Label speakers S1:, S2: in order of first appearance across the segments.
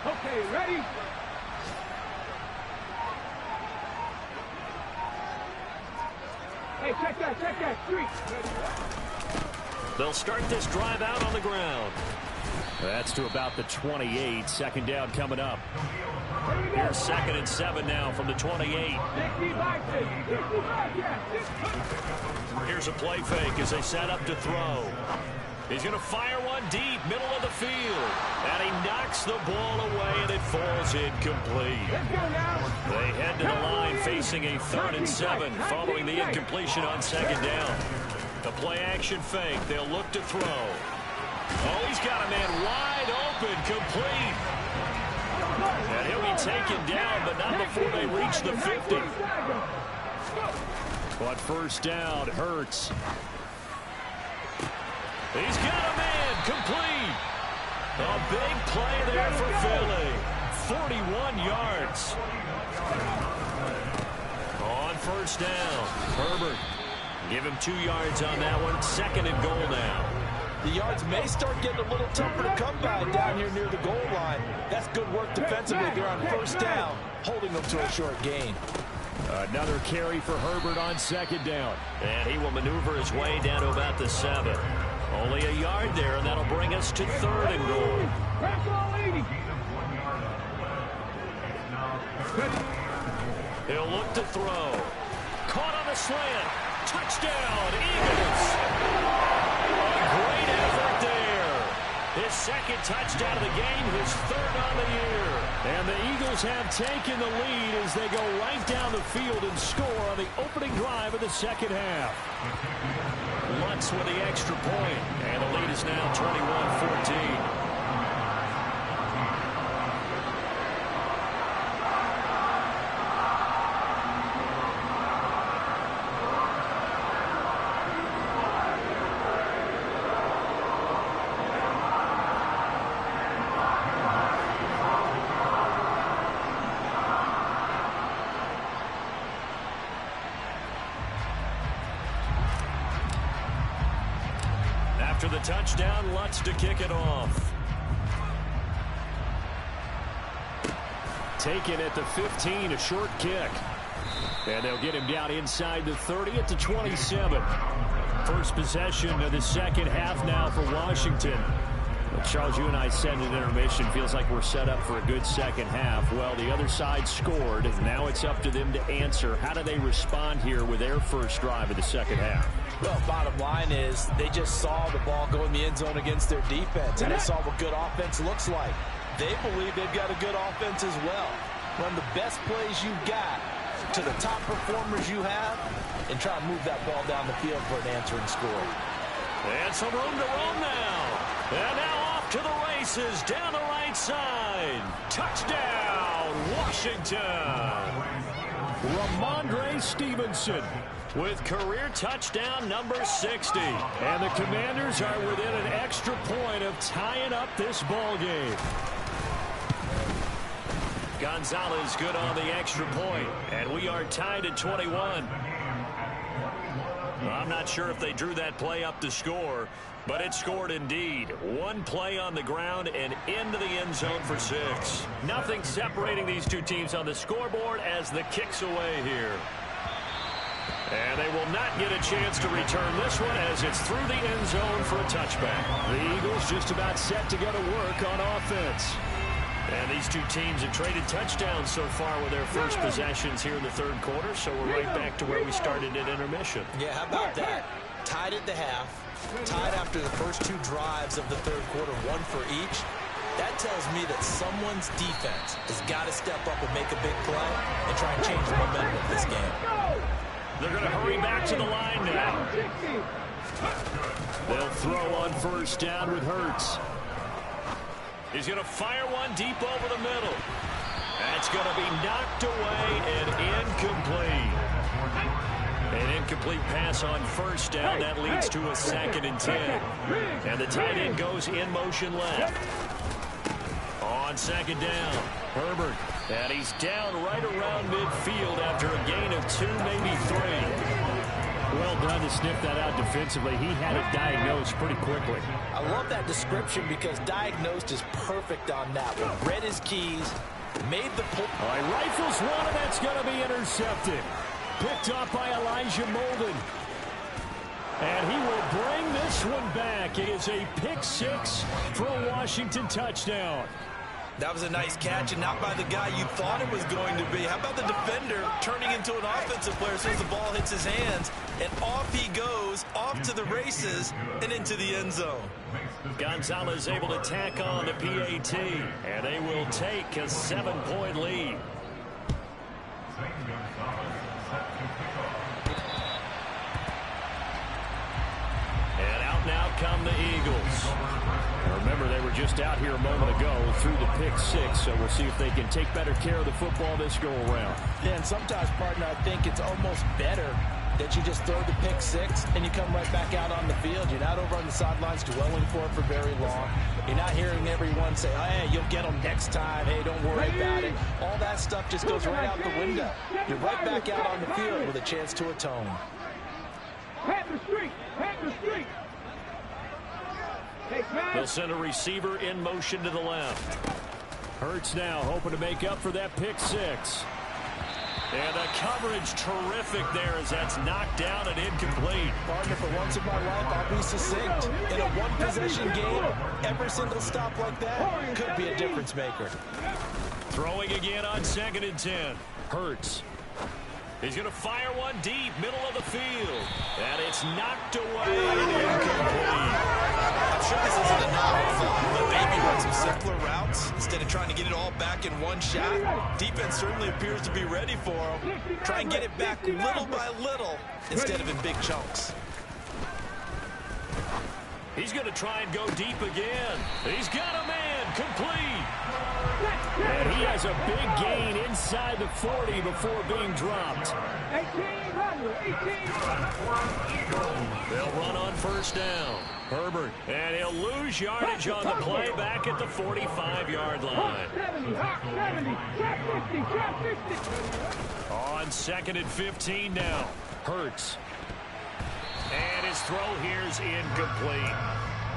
S1: Okay, ready? Hey, check that, street.
S2: They'll start this drive out on the ground. That's to about the 28. Second down coming up. Here's 2nd and 7 now from the 28. Here's a play fake as they set up to throw. He's going to fire one deep, middle of the field. And he knocks the ball away, and it falls incomplete. They head to the line facing a 3rd and 7 following the incompletion on 2nd down. The play-action fake. They'll look to throw. Oh, he's got a man wide open, complete. And he'll be taken down, but not before they reach the 50. But first down, Hurts. He's got a man, complete. A big play there for Philly. 41 yards. On first down, Herbert. Give him 2 yards on that one. 2nd and goal now.
S3: The yards may start getting a little tougher to come by down here near the goal line. That's good work defensively there on first down, holding them to a short gain.
S2: Another carry for Herbert on 2nd down. And he will maneuver his way down to about the 7. Only a yard there, and that'll bring us to 3rd and goal. He'll look to throw. Caught on the slant. Touchdown, Eagles. A great effort there. His 2nd touchdown of the game, his 3rd on the year. And the Eagles have taken the lead as they go right down the field and score on the opening drive of the 2nd half. Lutz with the extra point, and the lead is now 21-14. After the touchdown, Lutz to kick it off. Taken at the 15, a short kick. And they'll get him down inside the 30 at the 27. First possession of the 2nd half now for Washington. Charles, you and I said in intermission, feels like we're set up for a good 2nd half. Well, the other side scored. Now it's up to them to answer. How do they respond here with their first drive of the 2nd half?
S3: Well, bottom line is they just saw the ball go in the end zone against their defense, and they saw what good offense looks like. They believe they've got a good offense as well. Run the best plays you've got to the top performers you have, and try to move that ball down the field for an answering score.
S2: And some room to roam now. And now off to the races down the right side. Touchdown, Washington. Rhamondre Stevenson with career touchdown number 60. And the Commanders are within an extra point of tying up this ball game. Gonzalez good on the extra point. And we are tied at 21. I'm not sure if they drew that play up to score, but it scored indeed. One play on the ground and into the end zone for 6. Nothing separating these two teams on the scoreboard as the kick's away here. And they will not get a chance to return this one as it's through the end zone for a touchback. The Eagles just about set to go to work on offense. And these two teams have traded touchdowns so far with their first possessions here in the 3rd quarter, so we're right back to where we started at intermission.
S3: Yeah, how about that? Tied at the half, tied after the first 2 drives of the 3rd quarter, 1 for each. That tells me that someone's defense has got to step up and make a big play and try and change the momentum of this game.
S2: They're going to hurry back to the line now. They'll throw on first down with Hurts. He's going to fire one deep over the middle. That's going to be knocked away and incomplete. An incomplete pass on first down. That leads to a 2nd and 10. And the tight end goes in motion left. On 2nd down, Herbert. And he's down right around midfield after a gain of 2, maybe 3. well done to sniff that out defensively. He had it diagnosed pretty quickly.
S3: I love that description because diagnosed is perfect on that one. Read his keys, made the pull.
S2: All right, rifles one, and that's going to be intercepted. Picked up by Elijah Molden. And he will bring this one back. It is a pick six for a Washington touchdown.
S3: That was a nice catch, and not by the guy you thought it was going to be. How about the defender turning into an offensive player as soon as the ball hits his hands, and off he goes, off to the races, and into the end zone.
S2: Gonzalez able to tack on the PAT, and they will take a 7-point lead. And out now come the Eagles. Remember, they were just out here a moment ago through the pick six, so we'll see if they can take better care of the football this go-around.
S3: Yeah, and sometimes, partner, I think it's almost better that you just throw the pick six and you come right back out on the field. You're not over on the sidelines dwelling for it for very long. You're not hearing everyone say, oh, hey, you'll get them next time. Hey, don't worry about it. All that stuff just goes right out the window. You're right back out on the field with a chance to atone.
S1: Pat the street. Pat the street.
S2: They'll send a receiver in motion to the left. Hurts now hoping to make up for that pick six. And the coverage terrific there as that's knocked down and incomplete.
S3: Partner, for once in my life, I'll be succinct. In a one-possession game, every single stop like that could be a difference maker.
S2: Throwing again on 2nd and 10. Hurts. He's going to fire one deep, middle of the field. And it's knocked away and incomplete.
S3: I'm sure this isn't a novel thought, but maybe run some simpler routes instead of trying to get it all back in one shot. Defense certainly appears to be ready for him. Try and get it back little by little instead of in big chunks.
S2: He's going to try and go deep again. He's got a man complete. And he has a big gain inside the 40 before being dropped.
S1: 18.
S2: They'll run on first down. Herbert, and he'll lose yardage on the play back at the 45-yard line.
S1: 70, 50.
S2: On 2nd and 15 now. Hurts. And his throw here is incomplete.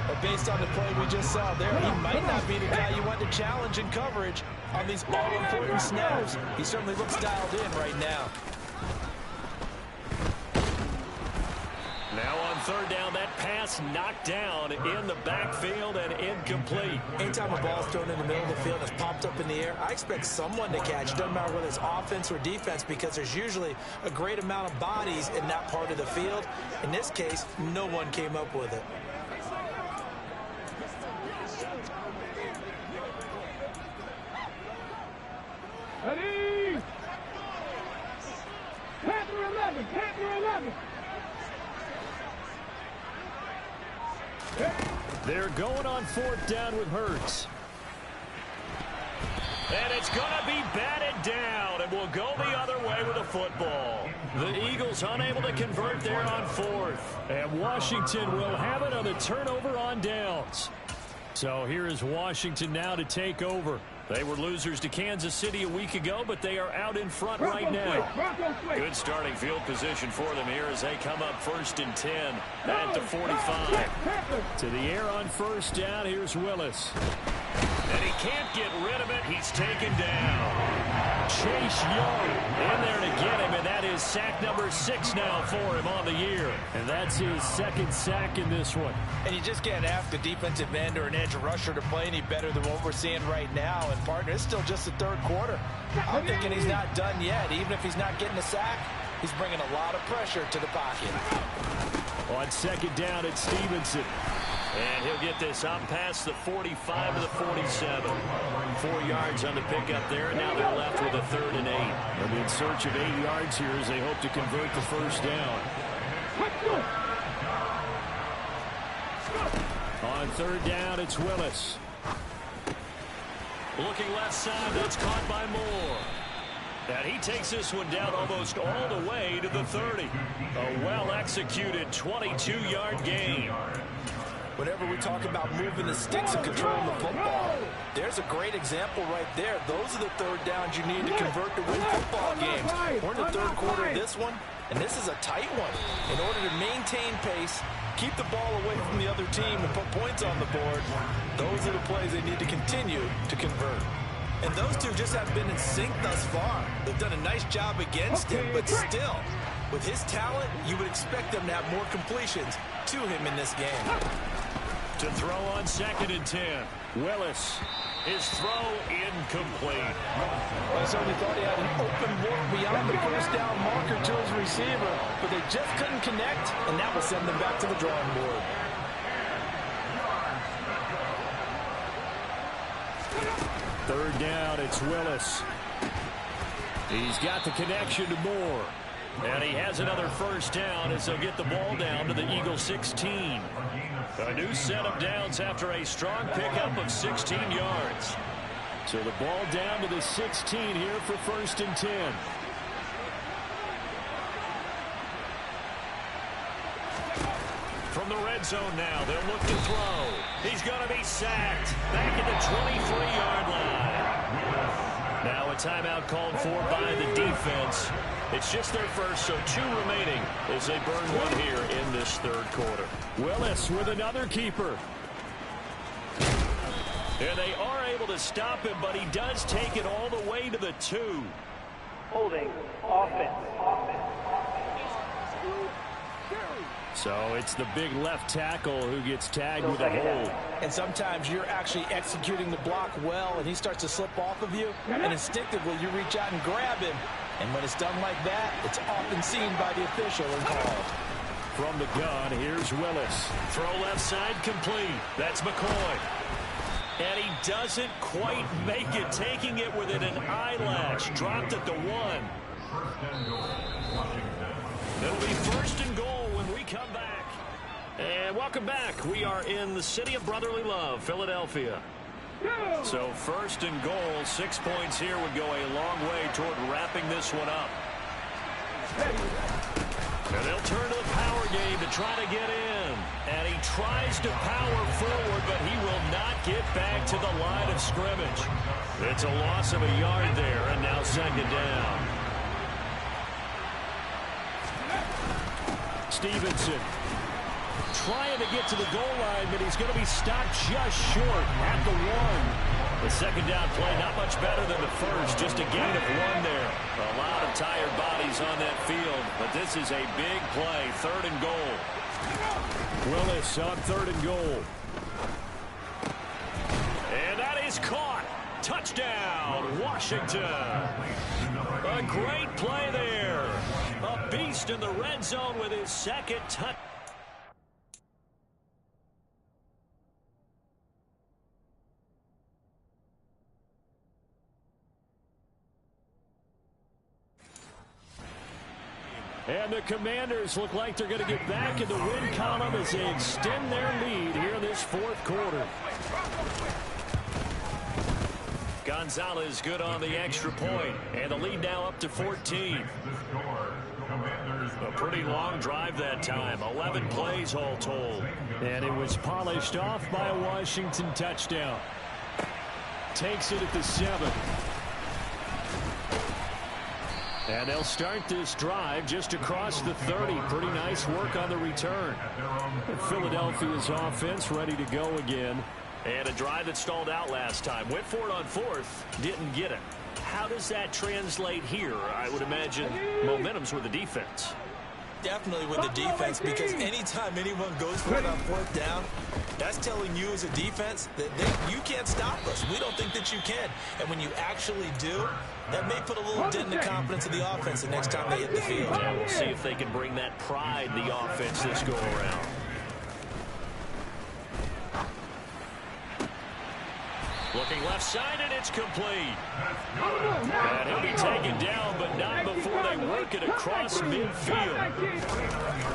S3: But based on the play we just saw there, he might not be the guy you want to challenge in coverage on these all-important snaps. He certainly looks dialed in right now.
S2: Now on 3rd down, that pass knocked down in the backfield and incomplete.
S3: Anytime a ball's thrown in the middle of the field and it's popped up in the air, I expect someone to catch. It doesn't matter whether it's offense or defense because there's usually a great amount of bodies in that part of the field. In this case, no one came up with it.
S1: Ready? Panther 11. Panther 11.
S2: They're going on 4th down with Hurts. And it's going to be batted down, and we'll go the other way with the football. The Eagles unable to convert there on 4th. And Washington will have it on the turnover on downs. So here is Washington now to take over. They were losers to Kansas City a week ago, but they are out in front right now. Good starting field position for them here as they come up 1st and 10 at the 45. To the air on 1st down, here's Willis. And he can't get rid of it. He's taken down. Chase Young in there to get him, and that is sack number 6 now for him on the year. And that's his 2nd sack in this one.
S3: And you just can't ask the defensive end or an edge rusher to play any better than what we're seeing right now. And, partner, it's still just the 3rd quarter. I'm thinking he's not done yet. Even if he's not getting a sack, he's bringing a lot of pressure to the pocket.
S2: On 2nd down, it's Stevenson. And he'll get this up past the 45 to the 47. 4 yards on the pickup there, and now they're left with a 3rd and 8. They'll be in search of 8 yards here as they hope to convert the 1st down. On 3rd down, it's Willis. Looking left side, that's caught by Moore. And he takes this one down almost all the way to the 30. A well-executed 22-yard gain.
S3: Whenever we talk about moving the sticks and controlling the football, there's a great example right there. Those are the 3rd downs you need to convert to win football games. We're in the 3rd quarter of this one, And this is a tight one. In order to maintain pace, keep the ball away from the other team, and put points on the board, those are the plays they need to continue to convert. And those two just have been in sync thus far. They've done a nice job against him, but still, with his talent, you would expect them to have more completions to him in this game.
S2: To throw on 2nd and 10. Willis. His throw incomplete.
S3: I certainly thought he had an open look beyond the first down marker to his receiver, but they just couldn't connect, and that will send them back to the drawing board.
S2: Third down, it's Willis. He's got the connection to Moore. And he has another first down as they'll get the ball down to the Eagles 16. A new set of downs after a strong pickup of 16 yards. So the ball down to the 16 here for 1st and 10. From the red zone now, they'll look to throw. He's going to be sacked back at the 23-yard line. Now a timeout called for by the defense. It's just their first, so 2 remaining as they burn one here in this 3rd quarter. Willis with another keeper. And they are able to stop him, but he does take it all the way to the 2.
S4: Holding offense.
S2: So it's the big left tackle who gets tagged with a hold.
S3: And sometimes you're actually executing the block well, and he starts to slip off of you, and instinctively you reach out and grab him. And when it's done like that, it's often seen by the official and called.
S2: From the gun, here's Willis. Throw left side complete. That's McCoy. And he doesn't quite make it, taking it within an eyelash. Dropped at the 1. It'll be 1st and goal when we come back. And welcome back. We are in the city of brotherly love, Philadelphia. So 1st and goal, 6 points here would go a long way toward wrapping this one up. And they'll turn to the power game to try to get in. And he tries to power forward, but he will not get back to the line of scrimmage. It's a loss of a yard there, and now 2nd down. Stevenson trying to get to the goal line, but he's going to be stopped just short at the 1. The 2nd down play not much better than the first, just a gain of 1 there. A lot of tired bodies on that field, but this is a big play, 3rd and goal. Willis on 3rd and goal. And that is caught. Touchdown, Washington. A great play there. A beast in the red zone with his 2nd touchdown. And the Commanders look like they're going to get back in the win column as they extend their lead here in this 4th quarter. Gonzalez good on the extra point, and the lead now up to 14. A pretty long drive that time, 11 plays all told. And it was polished off by a Washington touchdown. Takes it at the 7. And they'll start this drive just across the 30. Pretty nice work on the return. Philadelphia's offense ready to go again. And a drive that stalled out last time. Went for it on 4th. Didn't get it. How does that translate here? I would imagine momentum's with the defense.
S3: Definitely with the defense, because anytime anyone goes for it on 4th down, that's telling you as a defense that you can't stop us. We don't think that you can. And when you actually do, that may put a little dent in the confidence of the offense the next time they hit the field.
S2: Yeah, we'll see if they can bring that pride in the offense this go around. Looking left side, and it's complete. And he'll be taken down, but not before they work it across midfield.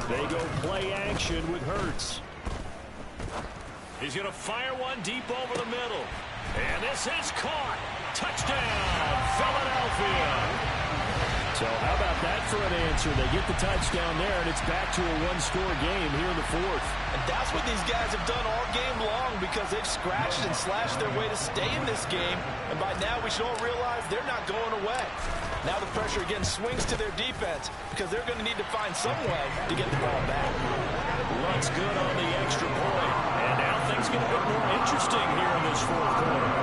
S2: They go play action with Hurts. He's going to fire one deep over the middle. And this is caught. Touchdown, Philadelphia. So how about that for an answer? They get the touchdown there, and it's back to a one-score game here in the fourth.
S3: And that's what these guys have done all game long because they've scratched and slashed their way to stay in this game. And by now, we should all realize they're not going away. Now the pressure again swings to their defense because they're going to need to find some way to get the ball back.
S2: Lutz good on the extra point. And now things get a bit more interesting here in this fourth quarter.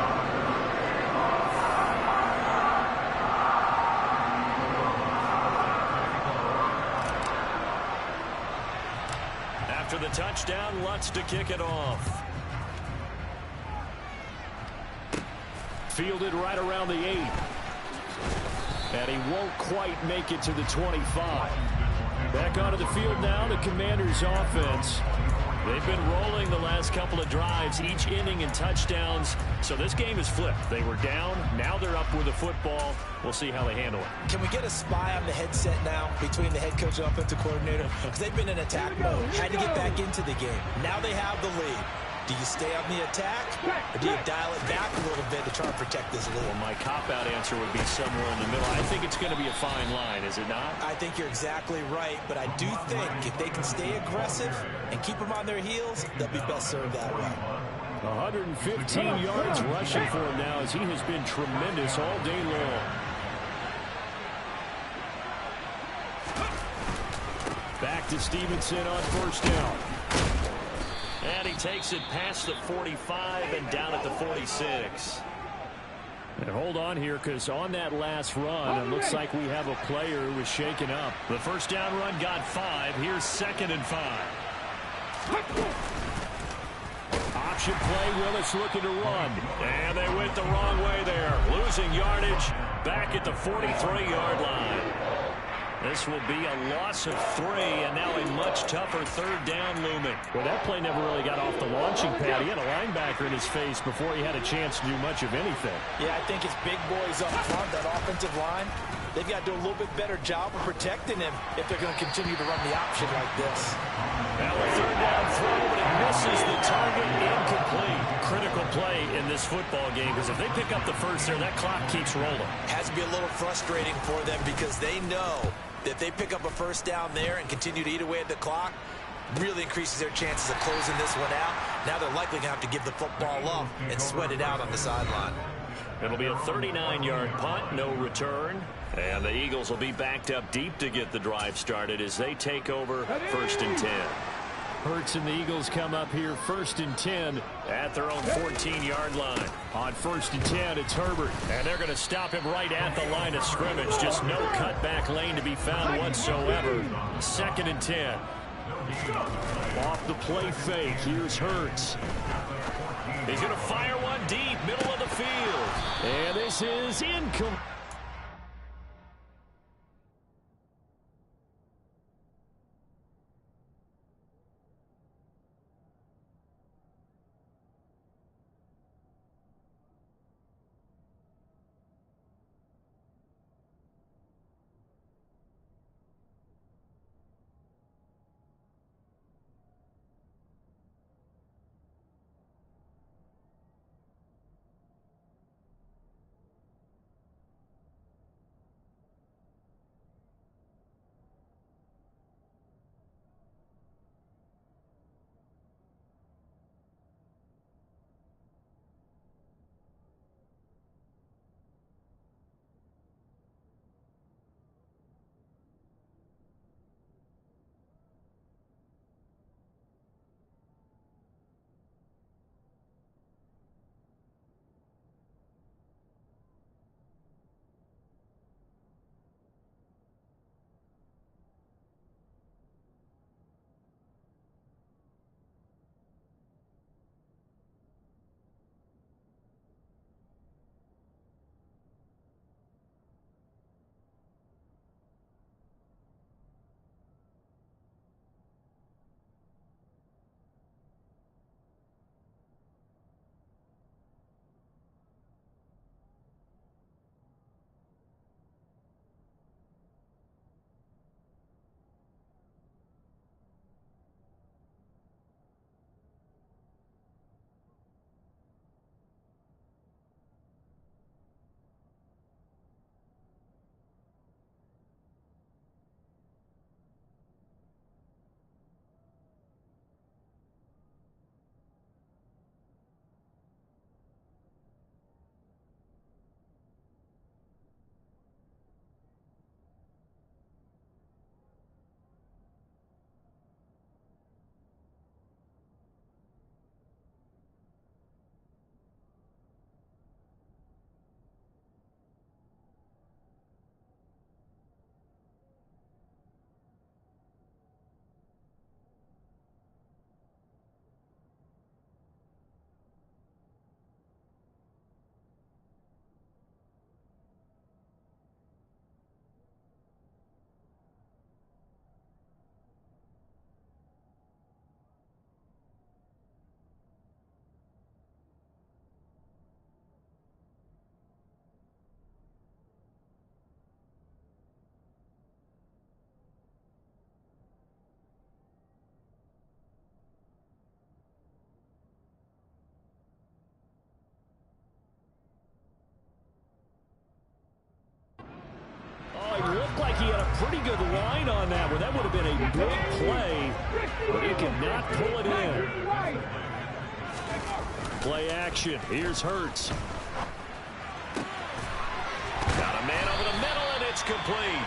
S2: After the touchdown, Lutz to kick it off. Fielded right around the 8. And he won't quite make it to the 25. Back onto the field now, the Commanders' offense. They've been rolling the last couple of drives, each inning in touchdowns. So this game is flipped. They were down. Now they're up with the football. We'll see how they handle it.
S3: Can we get a spy on the headset now between the head coach and offensive coordinator? Because they've been in attack mode. Had to get back into the game. Now they have the lead. Do you stay on the attack, or do you dial it back a little bit to try and protect this lead?
S2: Well, my cop-out answer would be somewhere in the middle. I think it's going to be a fine line, is it not?
S3: I think you're exactly right, but I do think if they can stay aggressive and keep them on their heels, they'll be best served that way.
S2: 115 yards rushing for him now as he has been tremendous all day long. Back to Stevenson on first down. And he takes it past the 45 and down at the 46. And hold on here, because on that last run, it looks like we have a player who was shaken up. The first down run got 5. Here's 2nd and 5. Option play, Willis looking to run. And they went the wrong way there. Losing yardage back at the 43-yard line. This will be a loss of 3, and now a much tougher third down looming. Well, that play never really got off the launching pad. He had a linebacker in his face before he had a chance to do much of anything.
S3: Yeah, I think it's big boys up front, that offensive line. They've got to do a little bit better job of protecting him if they're going to continue to run the option like this.
S2: Now a third down throw, but it misses the target, incomplete. Critical play in this football game, because if they pick up the first there, that clock keeps rolling.
S3: Has to be a little frustrating for them because they know that if they pick up a first down there and continue to eat away at the clock, really increases their chances of closing this one out. Now they're likely going to have to give the football up and sweat it out on the sideline.
S2: It'll be a 39-yard punt, no return. And the Eagles will be backed up deep to get the drive started as they take over 1st and 10. Hurts and the Eagles come up here 1st and 10 at their own 14-yard line. On 1st and 10, it's Herbert. And they're going to stop him right at the line of scrimmage. Just no cutback lane to be found whatsoever. 2nd and 10. Off the play fake, here's Hurts. He's going to fire one deep, middle of the field. And this is incomplete. pretty good line on that one. That would have been a big play, but he cannot pull it in. Play action. Here's Hurts. Got a man over the middle, and it's complete.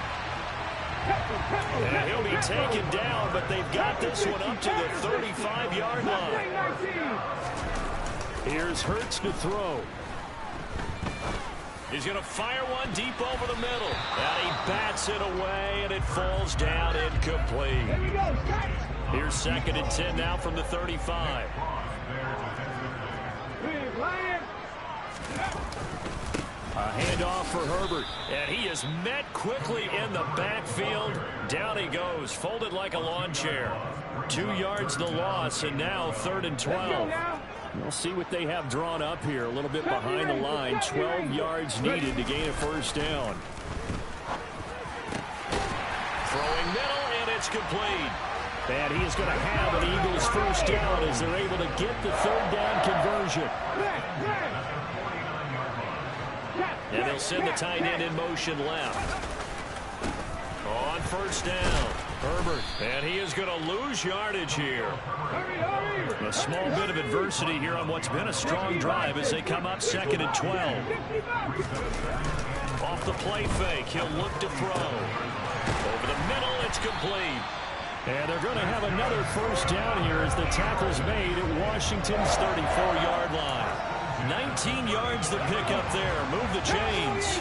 S2: And he'll be taken down, but they've got this one up to the 35-yard line. Here's Hurts to throw. He's going to fire one deep over the middle. And he bats it away, and it falls down incomplete. Here's 2nd and 10 now from the 35. A handoff for Herbert, and he is met quickly in the backfield. Down he goes, folded like a lawn chair. 2 yards the loss, and now 3rd and 12. We'll see what they have drawn up here, a little bit behind the line. 12 yards needed to gain a first down. Throwing middle, and it's complete. And he is going to have an Eagles first down as they're able to get the 3rd down conversion. And they'll send the tight end in motion left. On first down, Herbert. And he is going to lose yardage here. A small bit of adversity here on what's been a strong drive as they come up 2nd and 12. Off the play fake, he'll look to throw. Over the middle, it's complete. And they're going to have another first down here as the tackle's made at Washington's 34-yard line. 19 yards to pick up there. Move the chains.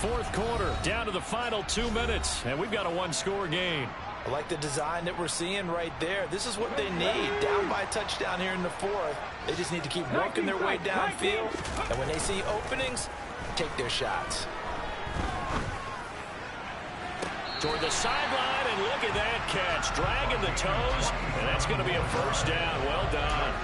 S2: 4th quarter, down to the final 2 minutes, and we've got a 1-score game.
S3: I like the design that we're seeing right there. This is what they need. Down by a touchdown here in the 4th. They just need to keep working their way downfield, and when they see openings, take their shots.
S2: Toward the sideline, and look at that catch. Dragging the toes, and that's going to be a first down. Well done.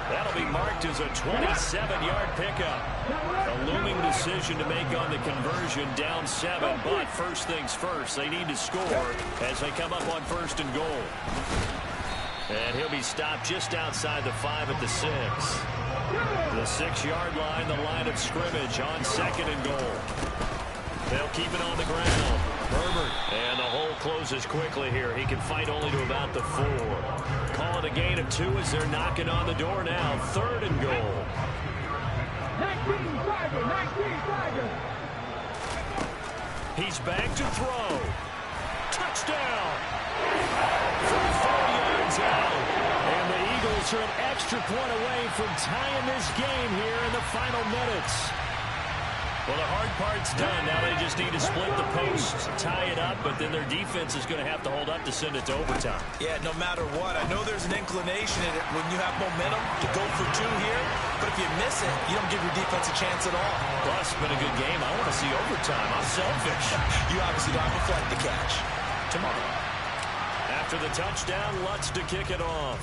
S2: That'll be marked as a 27-yard pickup. A looming decision to make on the conversion, down 7. But first things first, they need to score as they come up on 1st and goal. And he'll be stopped just outside the 5 at the 6. The 6-yard line, the line of scrimmage on 2nd and goal. They'll keep it on the ground. Herbert, and the hole closes quickly here. He can fight only to about the 4. Call it a gain of 2 as they're knocking on the door now. 3rd and goal.
S1: 19 Tiger.
S2: He's back to throw. Touchdown. From 4 yards out. And the Eagles are an extra point away from tying this game here in the final minutes. Well, the hard part's done. Now they just need to split the posts, tie it up, but then their defense is going to have to hold up to send it to overtime.
S3: Yeah, no matter what. I know there's an inclination in it when you have momentum to go for 2 here, but if you miss it, you don't give your defense a chance at all.
S2: Plus, it's been a good game. I want to see overtime. I'm selfish.
S3: You obviously don't have a flag to catch.
S2: Tomorrow. After the touchdown, Lutz to kick it off.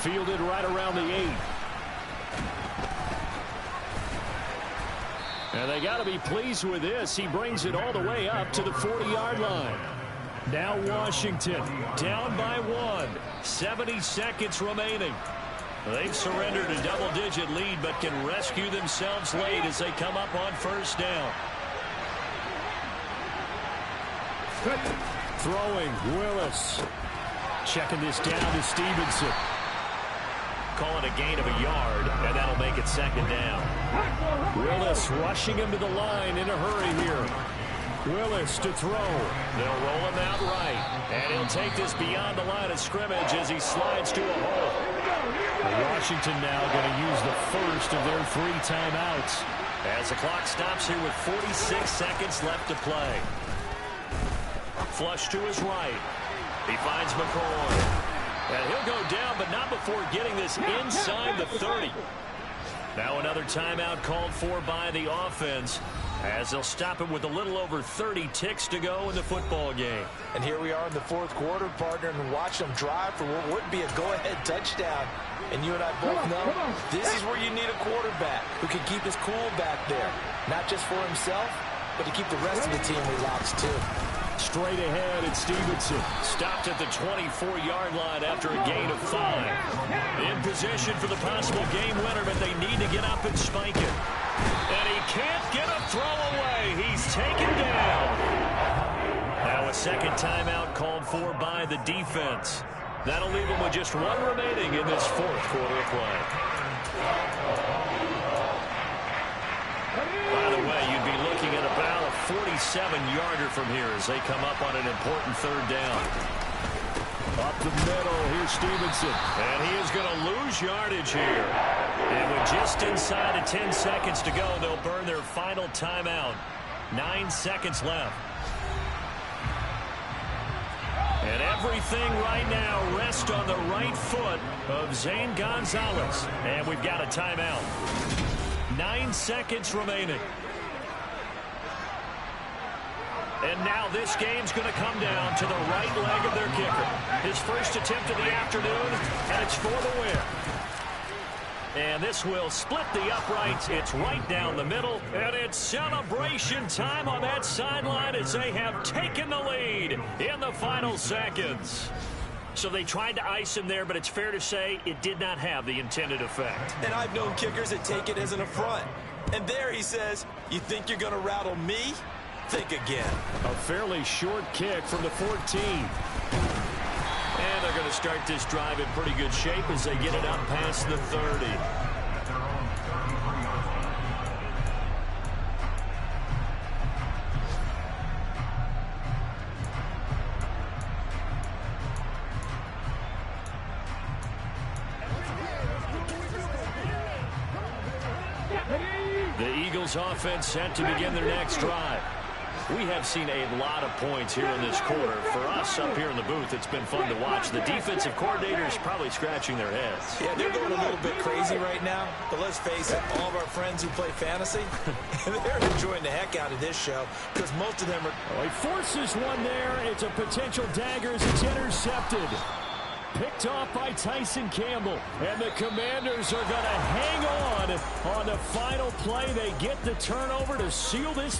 S2: Fielded right around the 8. And they got to be pleased with this. He brings it all the way up to the 40-yard line. Now Washington down by 1. 70 seconds remaining. They've surrendered a double-digit lead but can rescue themselves late as they come up on first down. Throwing, Willis. Checking this down to Stevenson. Call it a gain of a yard, and that'll make it 2nd down. Willis rushing him to the line in a hurry here. Willis to throw. They'll roll him out right, and he'll take this beyond the line of scrimmage as he slides to a hole. Washington now going to use the first of their 3 timeouts as the clock stops here with 46 seconds left to play. Flush to his right. He finds McCoy. And he'll go down, but not before getting this inside the 30. Now another timeout called for by the offense as they'll stop him with a little over 30 ticks to go in the football game.
S3: And here we are in the 4th quarter, partner, and watch them drive for what would be a go-ahead touchdown. And you and I both know this is where you need a quarterback who can keep his cool back there. Not just for himself, but to keep the rest of the team relaxed too.
S2: Straight ahead, it's Stevenson. Stopped at the 24-yard line after a gain of 5. In position for the possible game winner, but they need to get up and spike it. And he can't get a throw away. He's taken down. Now a second timeout called for by the defense. That'll leave them with just one remaining in this fourth quarter of play. By the way, you'd be looking at about a 47-yarder from here as they come up on an important third down. Up the middle, here's Stevenson. And he is going to lose yardage here. And with just inside of 10 seconds to go, they'll burn their final timeout. 9 seconds left. And everything right now rests on the right foot of Zane Gonzalez. And we've got a timeout. 9 seconds remaining. And now this game's going to come down to the right leg of their kicker. His first attempt of the afternoon, and it's for the win. And this will split the uprights. It's right down the middle, and it's celebration time on that sideline as they have taken the lead in the final seconds. So they tried to ice him there, but it's fair to say it did not have the intended effect.
S3: And I've known kickers that take it as an affront. And there he says, you think you're going to rattle me? Think again.
S2: A fairly short kick from the 14. And they're going to start this drive in pretty good shape as they get it up past the 30. The Eagles offense set to begin their next drive. We have seen a lot of points here in this quarter. For us up here in the booth, it's been fun to watch. The defensive coordinators probably scratching their heads.
S3: Yeah, they're going a little bit crazy right now. But let's face it, all of our friends who play fantasy, they're enjoying the heck out of this show because most of them are...
S2: Oh, he forces one there. It's a potential dagger as it's intercepted. Picked off by Tyson Campbell. And the Commanders are going to hang on the final play. They get the turnover to seal this